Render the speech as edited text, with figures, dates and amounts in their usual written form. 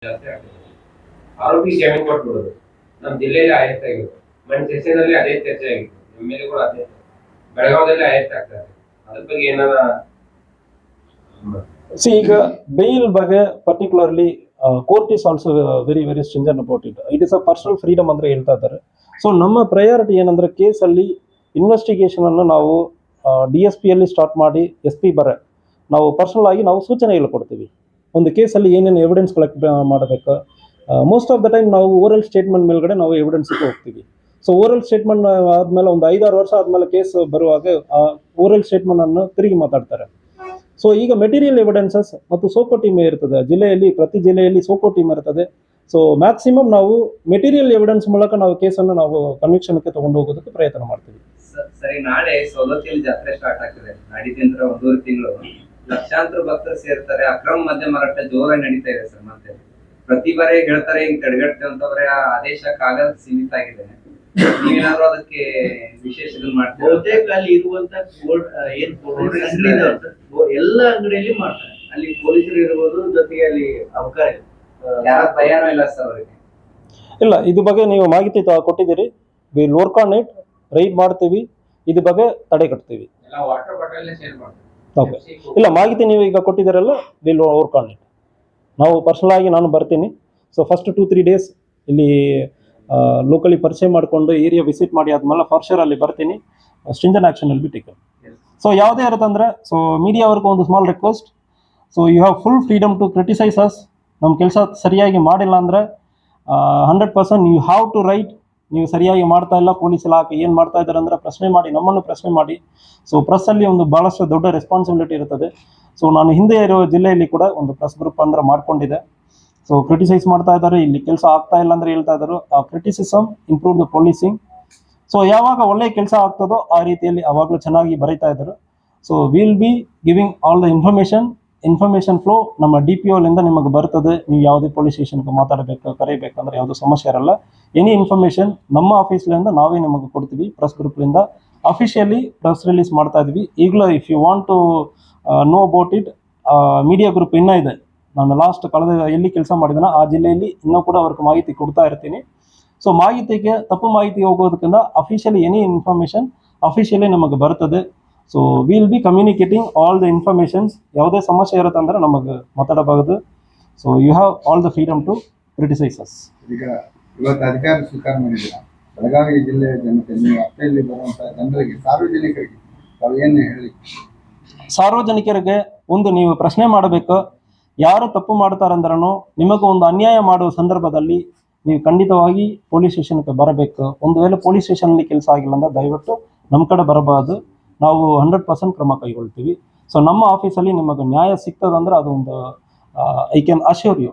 ಜಾಸ್ತಿ ಆಗ್ತದೆ. ಆರೋಪಿ ಜಾಮೀನು ಕೊಟ್ಬಿಡೋದು ನಮ್ಮ ಜಿಲ್ಲೆಯಲ್ಲಿ ಆಯಸ್ತ ಆಗಿತ್ತು. ಮನೆ ಸೆಷನಲ್ಲಿ ಅದೇ ಚರ್ಚೆ ಆಗಿತ್ತು. ಎಮ್ಮೆಲ್ಎಗಳು ಅದೇ ಬೆಳಗಾವದಲ್ಲಿ ಆಯಸ್ತ ಆಗ್ತಾರೆ. ಅದ್ರ ಬಗ್ಗೆ ಏನಾರ ಈಗ ಬೇಲ್ ಬಗ್ಗೆ particularly court is also very very stringent about it. It is a personal freedom ಅಂದ್ರೆ ಹೇಳ್ತಾ ಇದ್ದಾರೆ. ಸೊ ನಮ್ಮ ಪ್ರಯಾರಿಟಿ ಏನಂದ್ರೆ ಕೇಸಲ್ಲಿ ಇನ್ವೆಸ್ಟಿಗೇಷನ್ ಅನ್ನು ನಾವು DSP ಅಲ್ಲಿ ಸ್ಟಾರ್ಟ್ ಮಾಡಿ SP ಬರ ನಾವು ಪರ್ಸನಲ್ ಆಗಿ ನಾವು ಸೂಚನೆಗಳು ಕೊಡ್ತೀವಿ. ಒಂದು ಕೇಸಲ್ಲಿ ಏನೇನು ಎವಿಡೆನ್ಸ್ ಕಲೆಕ್ಟ್ ಮಾಡಬೇಕು. ಮೋಸ್ಟ್ ಆಫ್ ದ ಟೈಮ್ ನಾವು ಓರಲ್ ಸ್ಟೇಟ್ಮೆಂಟ್ ಮೇಲ್ಗಡೆ ನಾವು ಎವಿಡೆನ್ಸ್ಗೆ ಹೋಗ್ತೀವಿ. ಸೊ ಓರಲ್ ಸ್ಟೇಟ್ಮೆಂಟ್ ಆದಮೇಲೆ ಒಂದು 5-6 ವರ್ಷ ಆದಮೇಲೆ ಕೇಸ್ ಬರುವಾಗ ಓರಲ್ ಸ್ಟೇಟ್ಮೆಂಟ್ ಅನ್ನು ತಿರುಗಿ ಮಾತಾಡ್ತಾರೆ. ಸೊ ಈಗ ಮೆಟೀರಿಯಲ್ ಎವಿಡೆನ್ಸಸ್ ಮತ್ತು ಸೋಕೋ ಟೀಮ್ ಇರ್ತದೆ ಜಿಲ್ಲೆಯಲ್ಲಿ, ಪ್ರತಿ ಜಿಲ್ಲೆಯಲ್ಲಿ ಸೋಕೋ ಟೀಮ್ ಇರ್ತದೆ. ಸೊ ಮ್ಯಾಕ್ಸಿಮಮ್ ನಾವು ಮೆಟೀರಿಯಲ್ ಎವಿಡೆನ್ಸ್ ಮೂಲಕ ನಾವು ಕೇಸನ್ನು ನಾವು ಕನ್ವಿಕ್ಷನ್ಗೆ ತಗೊಂಡು ಹೋಗೋದಕ್ಕೆ ಪ್ರಯತ್ನ ಮಾಡ್ತೀವಿ. ಸರಿ, ನಾಳೆ ಸೌದತ್ತಿಯಲ್ಲಿ ಜಾತ್ರೆ ಸ್ಟಾರ್ಟ್ ಆಗ್ತದೆ. ನಾಡಿದ್ದಿಂದ 1.5 ತಿಂಗಳು ಲಕ್ಷಾಂತರ ಭಕ್ತರು ಸೇರ್ತಾರೆ. ಅಕ್ರಮ ಮದ್ಯ ಮಾರಾಟ ಜೋರಾಗಿ ನಡೀತಾ ಇದೆ ಸರ್. ಮತ್ತೆ ಪ್ರತಿ ಬಾರಿ ಹೇಳ್ತಾರೆ ಹಿಂಗ್ ತಡೆಗಟ್ಟೆ ಅಂತವ್ರೆ ಆದೇಶ ಕಾಲ ಸೀಮಿತ ಆಗಿದೆ. ನೀವೇನಾದ್ರೂ ಅದಕ್ಕೆ ವಿಶೇಷ ಮಾಡ್ತೀವಿ? ಬಹುತೇಕ ಅಲ್ಲಿ ಇರುವಂತ ಎಲ್ಲ ಅಂಗಡಿಯಲ್ಲಿ ಮಾಡ್ತಾರೆ. ಅಲ್ಲಿ ಪೊಲೀಸರು ಇರ್ಬೋದು, ಜೊತೆಗೆ ಅಲ್ಲಿ ಅವಕಾಶ ಯಾರ ಭಯನೂ ಇಲ್ಲ ಸರ್ ಅವರಿಗೆ? ಇಲ್ಲ, ಇದ್ರ ಬಗ್ಗೆ ನೀವು ಮಾಹಿತಿ ಕೊಟ್ಟಿದ್ದೀರಿ. Will work on it, raid ಮಾಡ್ತೀವಿ, ಇದ್ರ ಬಗ್ಗೆ ತಡೆ ಕಟ್ತೀವಿ. ಎಲ್ಲ ವಾಟರ್ ಬಾಟಲ್ ಸೇಲ್ ಮಾಡ್ತಾರೆ. ಓಕೆ, ಇಲ್ಲ ಮಾಹಿತಿ ನೀವು ಈಗ ಕೊಟ್ಟಿದ್ದೀರಲ್ಲ, ವಿಲ್ ವರ್ಕ್ ಆನ್ ಇಟ್. ನಾವು ಪರ್ಸನಲ್ ಆಗಿ ನಾನು ಬರ್ತೀನಿ. ಸೊ ಫಸ್ಟ್ 2-3 ಡೇಸ್ ಇಲ್ಲಿ ಲೋಕಲಿ ಪರಿಚಯ ಮಾಡಿಕೊಂಡು ಏರಿಯಾ ವಿಸಿಟ್ ಮಾಡಿ ಆದ್ಮೇಲೆ ಫಾರ್ ಶೋರ್ ಅಲ್ಲಿ ಬರ್ತೀನಿ. Stringent action will be taken. So ಯಾವುದೇ ಇರುತ್ತಂದ್ರೆ, ಸೊ ಮೀಡಿಯಾವರೆಗೂ ಒಂದು small request. So you have full freedom to criticise us. ನಮ್ಮ ಕೆಲಸ ಸರಿಯಾಗಿ ಮಾಡಿಲ್ಲ ಅಂದರೆ 100% ಯು ಹ್ಯಾವ್ ಟು ರೈಟ್. ನೀವು ಸರಿಯಾಗಿ ಮಾಡ್ತಾ ಇಲ್ಲ, ಪೊಲೀಸ್ ಇಲಾಖೆ ಏನು ಮಾಡ್ತಾ ಇದ್ದಾರೆ ಅಂದರೆ ಪ್ರಶ್ನೆ ಮಾಡಿ, ನಮ್ಮನ್ನು ಪ್ರಶ್ನೆ ಮಾಡಿ. ಸೊ ಪ್ರೆಸ್ಸಲ್ಲಿ ಒಂದು ಭಾಳಷ್ಟು ದೊಡ್ಡ ರೆಸ್ಪಾನ್ಸಿಬಿಲಿಟಿ ಇರ್ತದೆ. ಸೊ ನಾನು ಹಿಂದೆ ಇರೋ ಜಿಲ್ಲೆಯಲ್ಲಿ ಕೂಡ ಒಂದು ಪ್ರೆಸ್ ಗ್ರೂಪ್ ಅಂದ್ರೆ ಮಾಡ್ಕೊಂಡಿದ್ದೆ. ಸೊ ಕ್ರಿಟಿಸೈಸ್ ಮಾಡ್ತಾ ಇದ್ದಾರೆ, ಇಲ್ಲಿ ಕೆಲಸ ಆಗ್ತಾ ಇಲ್ಲ ಅಂದರೆ ಹೇಳ್ತಾ ಇದ್ದಾರೆ. ಆ criticism improve the policing. So ಯಾವಾಗ ಒಳ್ಳೆ ಕೆಲಸ ಆಗ್ತದೋ ಆ ರೀತಿಯಲ್ಲಿ ಅವಾಗಲೂ ಚೆನ್ನಾಗಿ ಬರೀತಾ ಇದ್ದಾರೆ. So will B giving all the information flow ನಮ್ಮ DPOಲಿಂದ ನಿಮಗೆ ಬರ್ತದೆ. ನೀವು ಯಾವುದೇ ಪೊಲೀಸ್ ಸ್ಟೇಷನ್ಗೆ ಮಾತಾಡಬೇಕು, ಕರೀಬೇಕಂದ್ರೆ ಯಾವುದೂ ಸಮಸ್ಯೆ ಇರಲ್ಲ. ಎನಿ ಇನ್ಫಾರ್ಮೇಷನ್ ನಮ್ಮ ಆಫೀಸ್ಲಿಂದ ನಾವೇ ನಿಮಗೆ ಕೊಡ್ತೀವಿ. ಪ್ರೆಸ್ ಗ್ರೂಪ್ಲಿಂದ ಅಫಿಷಿಯಲಿ ಪ್ರೆಸ್ ರಿಲೀಸ್ ಮಾಡ್ತಾ ಇದ್ವಿ. ಈಗಲೂ if you want to know about it, media group ಇನ್ನೂ ಇದೆ. ನಾನು ಲಾಸ್ಟ್ ಕಳೆದ ಎಲ್ಲಿ ಕೆಲಸ ಮಾಡಿದ್ದೀನೋ ಆ ಜಿಲ್ಲೆಯಲ್ಲಿ ಇನ್ನೂ ಕೂಡ ಅವ್ರಿಗೆ ಮಾಹಿತಿ ಕೊಡ್ತಾ ಇರ್ತೀನಿ. ಸೊ ಮಾಹಿತಿಗೆ ತಪ್ಪು ಮಾಹಿತಿ ಹೋಗೋದಕ್ಕಿಂತ ಅಫಿಷಿಯಲಿ ಎನಿ ಇನ್ಫಾರ್ಮೇಷನ್ ಅಫಿಷಿಯಲಿ ನಮಗೆ ಬರ್ತದೆ. So will be communicating all the informations. ಯಾವುದೇ ಸಮಸ್ಯೆ ಇರುತ್ತೆ ಅಂದರೆ ನಮಗೆ ಮಾತಾಡಬಹುದು. So you have all the freedom to criticise us. ಈಗ ಇವತ್ತು ಅಧಿಕಾರ ಸ್ವೀಕಾರ ಮಾಡಿದ್ದೀರಾ. ಬೆಳಗಾವಿ ಜಿಲ್ಲೆಯ ಜನತೆ, ನೀವು ಅಪ್ಪಲ್ಲಿ ಬರುವಂಥ ಜನರಿಗೆ, ಸಾರ್ವಜನಿಕರಿಗೆ ತಾವು ಏನು ಹೇಳಿ? ಸಾರ್ವಜನಿಕರಿಗೆ ಒಂದು ನೀವು ಪ್ರಶ್ನೆ ಮಾಡಬೇಕು. ಯಾರು ತಪ್ಪು ಮಾಡ್ತಾರಂದ್ರೂ ನಿಮಗೆ ಒಂದು ಅನ್ಯಾಯ ಮಾಡುವ ಸಂದರ್ಭದಲ್ಲಿ ನೀವು ಖಂಡಿತವಾಗಿ ಪೊಲೀಸ್ ಸ್ಟೇಷನ್ಗೆ ಬರಬೇಕು. ಒಂದು ವೇಳೆ ಪೊಲೀಸ್ ಸ್ಟೇಷನಲ್ಲಿ ಕೆಲಸ ಆಗಿಲ್ಲ ಅಂದರೆ ದಯವಿಟ್ಟು ನಮ್ಮ ಕಡೆ ಬರಬಾರ್ದು. ನಾವು 100% ಕ್ರಮ ಕೈಗೊಳ್ತೀವಿ. ಸೊ ನಮ್ಮ ಆಫೀಸಲ್ಲಿ ನಿಮಗೆ ನ್ಯಾಯ ಸಿಗ್ತದಂದ್ರೆ ಅದು ಒಂದು ಐ ಕ್ಯಾನ್ ಅಶ್ಯೂರ್ ಯು.